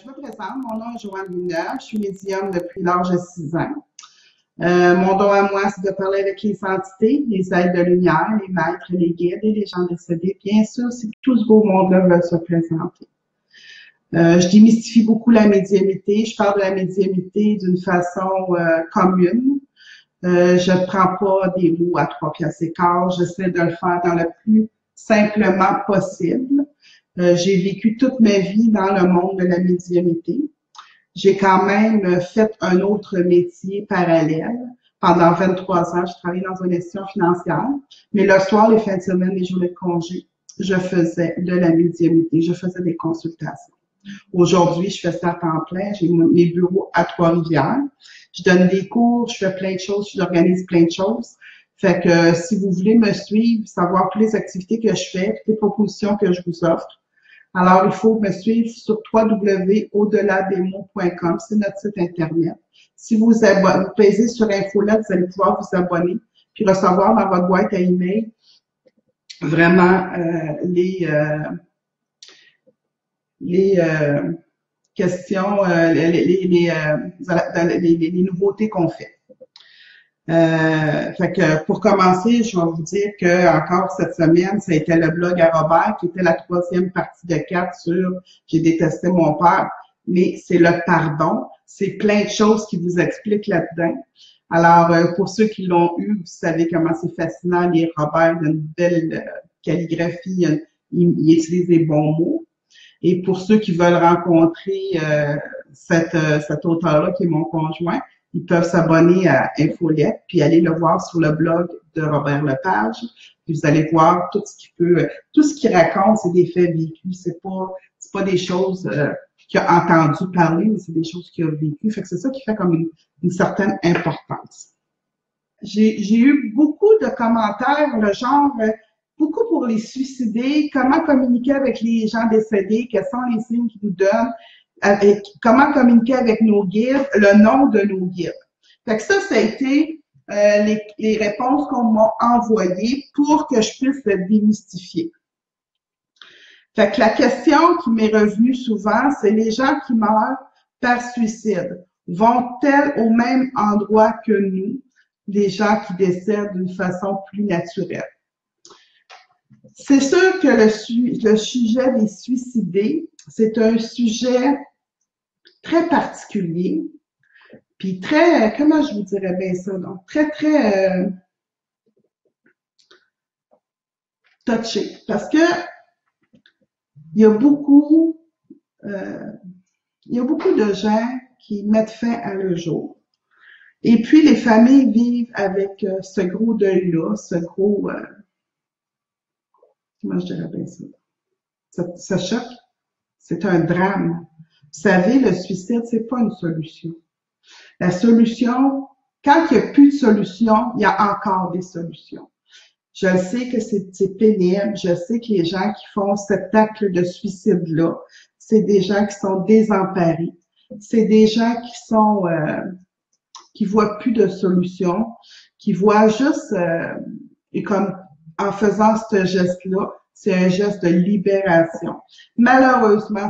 Je me présente, mon nom est Joanne Luna, je suis médium depuis l'âge de 6 ans. Mon don à moi, c'est de parler avec les entités, les êtres de lumière, les maîtres, les guides et les gens décédés. Bien sûr, si tout ce beau monde-là veut se présenter. Je démystifie beaucoup la médiumnité. Je parle de la médiumnité d'une façon commune. Je ne prends pas des mots à 3 piastres et quart. J'essaie de le faire dans le plus simplement possible. J'ai vécu toute ma vie dans le monde de la médiumnité. J'ai quand même fait un autre métier parallèle. Pendant 23 ans, je travaillais dans une institution financière. Mais le soir, les fins de semaine, les journées de congé, je faisais de la médiumnité. Je faisais des consultations. Aujourd'hui, je fais ça à temps plein. J'ai mes bureaux à Trois-Rivières. Je donne des cours, je fais plein de choses, j'organise plein de choses. Fait que si vous voulez me suivre, savoir toutes les activités que je fais, toutes les propositions que je vous offre, alors il faut me suivre sur www.au-delà-des-mots.com, c'est notre site internet. Si vous pesez sur Infolette, vous allez pouvoir vous abonner puis recevoir dans votre boîte à email vraiment les questions, les nouveautés qu'on fait. Fait que pour commencer, je vais vous dire que encore cette semaine, ça a été le blog à Robert, qui était la 3e partie de 4 sur J'ai détesté mon père, mais c'est le pardon. C'est plein de choses qui vous expliquent là-dedans. Alors, pour ceux qui l'ont eu, vous savez comment c'est fascinant lire Robert, il a une belle calligraphie, il utilise des bons mots. Et pour ceux qui veulent rencontrer cet auteur-là, qui est mon conjoint, ils peuvent s'abonner à Infolette, puis aller le voir sur le blog de Robert Lepage. Puis vous allez voir tout ce qu'il raconte, c'est des faits vécus. C'est pas des choses qu'il a entendu parler, mais c'est des choses qu'il a vécues. Fait que c'est ça qui fait comme une certaine importance. J'ai eu beaucoup de commentaires, le genre beaucoup pour les suicider, comment communiquer avec les gens décédés, quels sont les signes qu'ils nous donnent, comment communiquer avec nos guides, le nom de nos guides. Fait que ça a été les réponses qu'on m'a envoyées pour que je puisse le démystifier. Fait que la question qui m'est revenue souvent, c'est les gens qui meurent par suicide vont-elles au même endroit que nous, les gens qui décèdent d'une façon plus naturelle? C'est sûr que le sujet des suicidés, c'est un sujet très particulier, puis très, comment je vous dirais bien ça, donc très touché, parce que il y a beaucoup de gens qui mettent fin à leur jour. Et puis les familles vivent avec ce gros deuil-là, ce gros comment je dirais bien ça? Ça choque. C'est un drame. Vous savez, le suicide, c'est pas une solution. La solution, quand il n'y a plus de solution, il y a encore des solutions. Je sais que c'est pénible. Je sais que les gens qui font cet acte de suicide-là, c'est des gens qui sont désemparés. C'est des gens qui voient plus de solution, qui voient juste, et comme en faisant ce geste-là, c'est un geste de libération. Malheureusement,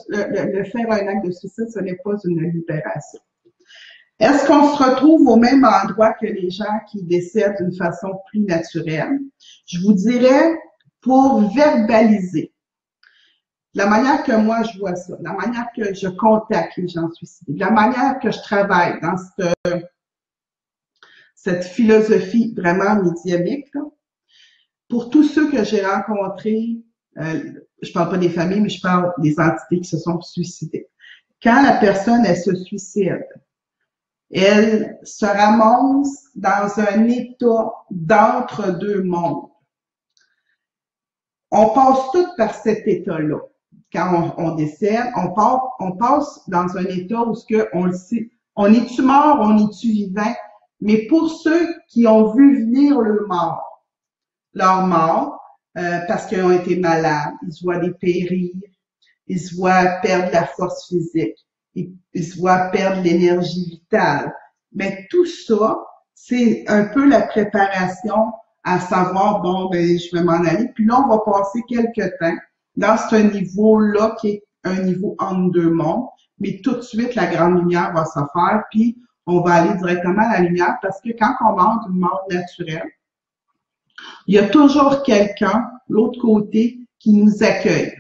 le faire un acte de suicide, ce n'est pas une libération. Est-ce qu'on se retrouve au même endroit que les gens qui décèdent d'une façon plus naturelle? Je vous dirais, pour verbaliser, la manière que moi je vois ça, la manière que je contacte les gens suicidés, la manière que je travaille dans cette philosophie vraiment médiumnique, là, pour tous ceux que j'ai rencontrés, je parle pas des familles, mais je parle des entités qui se sont suicidées. Quand la personne, elle se suicide, elle se ramasse dans un état d'entre-deux mondes. On passe tout par cet état-là. Quand on décède, on passe dans un état où on le sait, on est-tu mort, on est-tu vivant, mais pour ceux qui ont vu venir leur mort, parce qu'ils ont été malades, ils se voient dépérir, ils se voient perdre la force physique, ils se voient perdre l'énergie vitale. Mais tout ça, c'est un peu la préparation à savoir, bon, ben, je vais m'en aller. Puis là, on va passer quelques temps dans ce niveau-là qui est un niveau entre deux mondes, mais tout de suite, la grande lumière va se faire, puis on va aller directement à la lumière parce que quand on meurt d'une mort naturelle, il y a toujours quelqu'un, l'autre côté, qui nous accueille.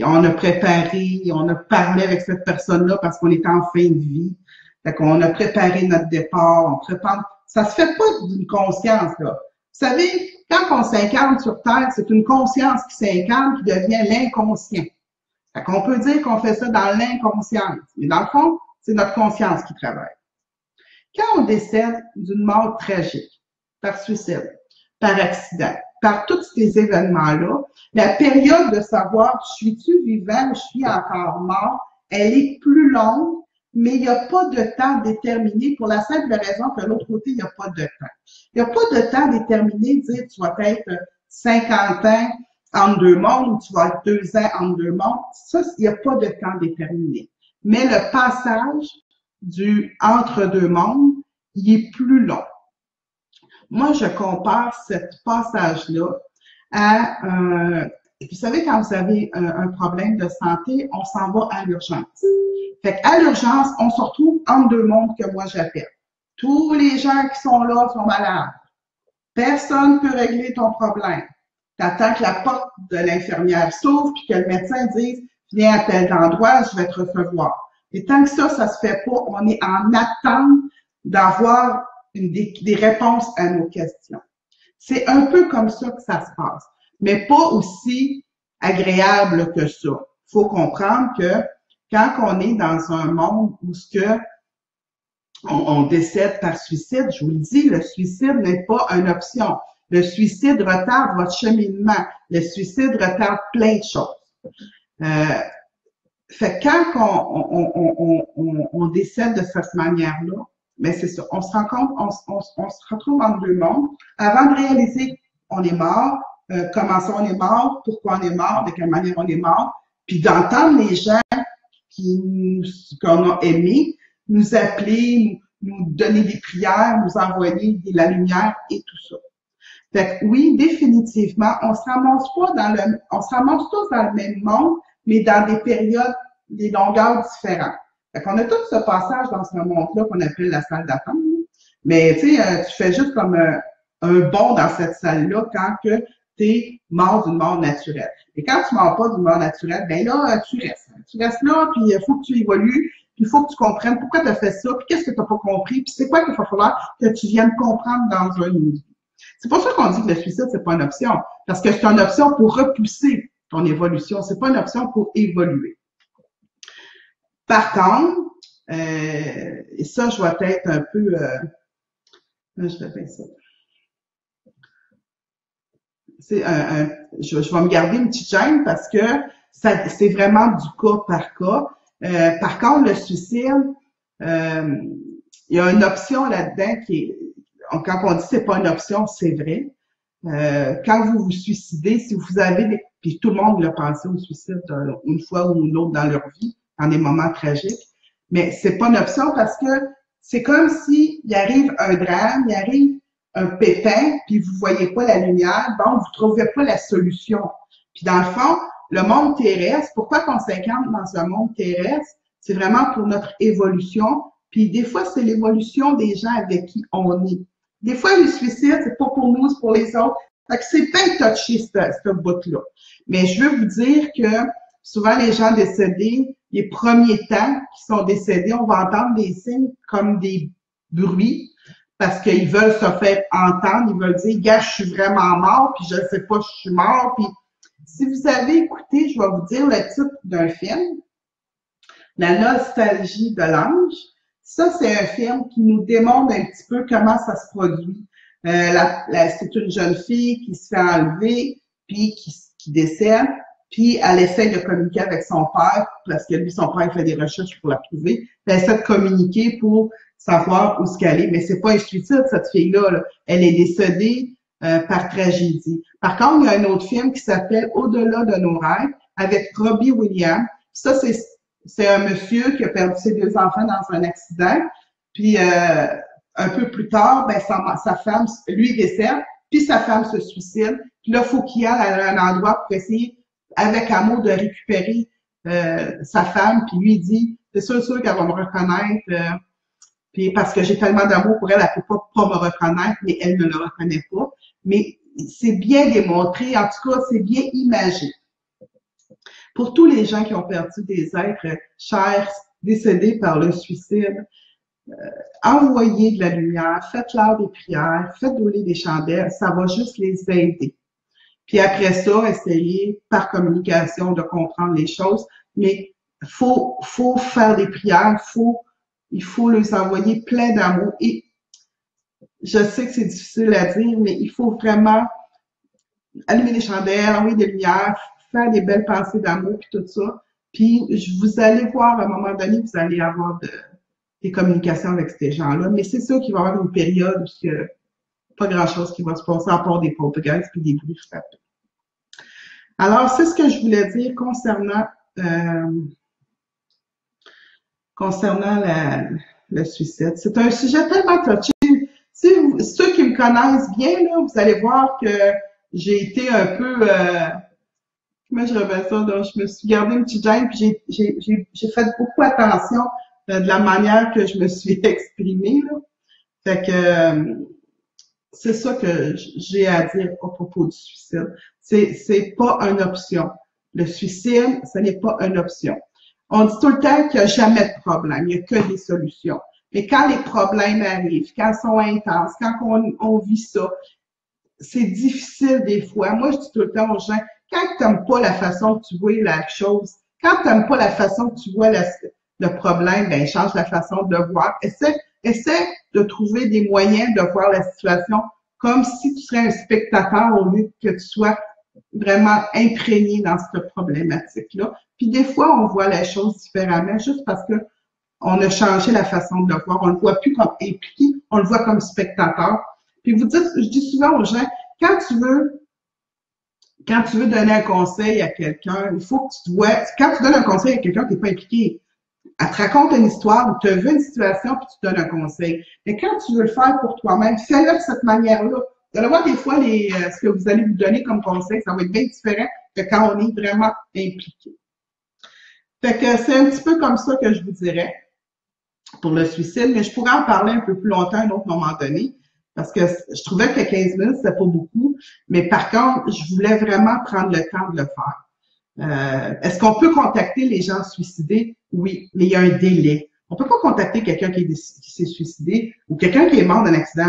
On a préparé, on a parlé avec cette personne-là parce qu'on était en fin de vie. Fait qu'on a préparé notre départ, on prépare. Ça se fait pas d'une conscience, là. Vous savez, quand on s'incarne sur Terre, c'est une conscience qui s'incarne, qui devient l'inconscient. Fait qu'on peut dire qu'on fait ça dans l'inconscience. Mais dans le fond, c'est notre conscience qui travaille. Quand on décède d'une mort tragique, par suicide, par accident, par tous ces événements-là, la période de savoir, suis-tu vivant ou je suis encore mort, elle est plus longue, mais il n'y a pas de temps déterminé pour la simple raison que de l'autre côté, il n'y a pas de temps. Il n'y a pas de temps déterminé de dire tu vas être 50 ans entre deux mondes ou tu vas être 2 ans entre deux mondes. Ça, il n'y a pas de temps déterminé. Mais le passage du entre deux mondes, il est plus long. Moi, je compare ce passage-là à vous savez, quand vous avez un problème de santé, on s'en va à l'urgence. Fait qu'à l'urgence, on se retrouve entre deux mondes que moi j'appelle. Tous les gens qui sont là sont malades. Personne ne peut régler ton problème. Tu attends que la porte de l'infirmière s'ouvre puis que le médecin dise « Viens à tel endroit, je vais te recevoir ». Et tant que ça se fait pas, on est en attente d'avoir des réponses à nos questions. C'est un peu comme ça que ça se passe, mais pas aussi agréable que ça. Il faut comprendre que quand on est dans un monde où ce que on décède par suicide, je vous le dis, le suicide n'est pas une option. Le suicide retarde votre cheminement. Le suicide retarde plein de choses. Fait que quand on décède de cette manière-là, mais c'est ça, on se rend compte, on se retrouve entre deux mondes. Avant de réaliser qu'on est mort, comment ça on est mort, pourquoi on est mort, de quelle manière on est mort, puis d'entendre les gens qu'on a aimés nous appeler, nous donner des prières, nous envoyer de la lumière et tout ça. Fait que oui, définitivement, on se ramasse tous dans le même monde, mais dans des périodes, des longueurs différentes. Fait qu'on a tout ce passage dans ce monde-là qu'on appelle la salle d'attente. Mais tu sais, tu fais juste comme un bond dans cette salle-là quand que tu es mort d'une mort naturelle. Et quand tu ne meurs pas d'une mort naturelle, ben là, tu restes. Tu restes là, puis il faut que tu évolues, puis il faut que tu comprennes pourquoi tu as fait ça, puis qu'est-ce que tu n'as pas compris, puis c'est quoi qu'il va falloir que tu viennes comprendre dans un nouveau. C'est pour ça qu'on dit que le suicide, c'est pas une option. Parce que c'est une option pour repousser ton évolution. C'est pas une option pour évoluer. Par contre, et ça, je vais être un peu... je vais faire ça. Je vais me garder une petite gêne parce que c'est vraiment du cas par cas. Par contre, le suicide, il y a une option là-dedans qui est... Quand on dit que c'est pas une option, c'est vrai. Quand vous vous suicidez, si vous avez puis tout le monde l'a pensé au suicide une fois ou une autre dans leur vie, dans des moments tragiques, mais c'est pas une option parce que c'est comme si il arrive un drame, il arrive un pépin, puis vous voyez pas la lumière, donc vous trouvez pas la solution. Puis dans le fond, le monde terrestre, pourquoi qu'on s'incarne dans ce monde terrestre? C'est vraiment pour notre évolution. Puis des fois, c'est l'évolution des gens avec qui on est. Des fois, le suicide, c'est pas pour nous, c'est pour les autres. Fait que c'est pas touché, ce bout-là. Mais je veux vous dire que souvent, les gens décédés, les premiers temps qui sont décédés, on va entendre des signes comme des bruits parce qu'ils veulent se faire entendre, ils veulent dire, gars, je suis vraiment mort, puis je ne sais pas, je suis mort. Puis si vous avez écouté, je vais vous dire le titre d'un film, La nostalgie de l'ange. Ça, c'est un film qui nous démontre un petit peu comment ça se produit. C'est une jeune fille qui se fait enlever, puis qui décède, puis elle essaie de communiquer avec son père, parce que lui, son père, il fait des recherches pour la trouver. Puis elle essaie de communiquer pour savoir où qu'elle est. Mais c'est pas un suicide, cette fille-là. Là. Elle est décédée par tragédie. Par contre, il y a un autre film qui s'appelle Au-delà de nos rêves, avec Robbie Williams. Ça, c'est un monsieur qui a perdu ses 2 enfants dans un accident. Puis un peu plus tard, ben sa femme, lui décède, puis sa femme se suicide. Puis là, il faut qu'il aille à un endroit pour essayer, avec amour, de récupérer sa femme, puis lui il dit, c'est sûr qu'elle va me reconnaître, puis parce que j'ai tellement d'amour pour elle, elle peut pas me reconnaître, mais elle ne le reconnaît pas. Mais c'est bien démontré, en tout cas, c'est bien imagé. Pour tous les gens qui ont perdu des êtres chers, décédés par le suicide, envoyez de la lumière, faites-leur des prières, faites brûler des chandelles, ça va juste les aider. Puis après ça, essayez par communication de comprendre les choses, mais faut faire des prières, il faut leur envoyer plein d'amour. Et je sais que c'est difficile à dire, mais il faut vraiment allumer des chandelles, envoyer des lumières, faire des belles pensées d'amour, puis tout ça. Puis vous allez voir, à un moment donné, vous allez avoir des communications avec ces gens-là. Mais c'est sûr qu'il va y avoir une période où il n'y a pas grand-chose qui va se passer à part des poltergeists puis des bruits frappés. Alors, c'est ce que je voulais dire concernant le suicide. C'est un sujet tellement touché. Si ceux qui me connaissent bien, là, vous allez voir que j'ai été un peu, comment je revais ça, donc je me suis gardé une petite gêne, puis j'ai fait beaucoup attention de la manière que je me suis exprimée, là. Fait que c'est ça que j'ai à dire à propos du suicide. C'est pas une option. Le suicide, ce n'est pas une option. On dit tout le temps qu'il n'y a jamais de problème, il n'y a que des solutions. Mais quand les problèmes arrivent, quand ils sont intenses, quand on vit ça, c'est difficile des fois. Moi, je dis tout le temps aux gens, quand tu n'aimes pas la façon que tu vois la chose, quand tu n'aimes pas la façon que tu vois le problème, ben change la façon de le voir. Essaie de trouver des moyens de voir la situation comme si tu serais un spectateur au lieu que tu sois vraiment imprégné dans cette problématique-là. Puis des fois, on voit la chose différemment juste parce que on a changé la façon de le voir. On le voit plus comme impliqué, on le voit comme spectateur. Puis vous dites, je dis souvent aux gens, quand tu veux donner un conseil à quelqu'un, il faut que tu te vois, quand tu donnes un conseil à quelqu'un qui n'est pas impliqué, elle te raconte une histoire ou tu as vu une situation puis tu donnes un conseil. Mais quand tu veux le faire pour toi-même, fais-le de cette manière-là. Vous allez voir des fois ce que vous allez vous donner comme conseil, ça va être bien différent que quand on est vraiment impliqué. Fait que c'est un petit peu comme ça que je vous dirais pour le suicide, mais je pourrais en parler un peu plus longtemps à un autre moment donné, parce que je trouvais que 15 minutes, c'était pas beaucoup, mais par contre, je voulais vraiment prendre le temps de le faire. Est-ce qu'on peut contacter les gens suicidés? Oui, mais il y a un délai. On peut pas contacter quelqu'un qui s'est suicidé ou quelqu'un qui est mort d'un accident,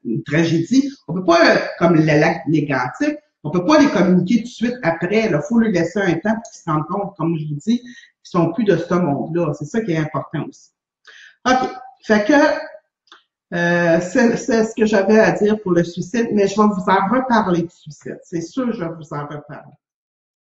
une tragédie. On peut pas, comme le lac négatif, on peut pas les communiquer tout de suite après. Il faut lui laisser un temps pour qu'ils se rendent compte, comme je vous dis, qu'ils sont plus de ce monde-là. C'est ça qui est important aussi. OK. Fait que c'est ce que j'avais à dire pour le suicide, mais je vais vous en reparler du suicide. C'est sûr, je vais vous en reparler.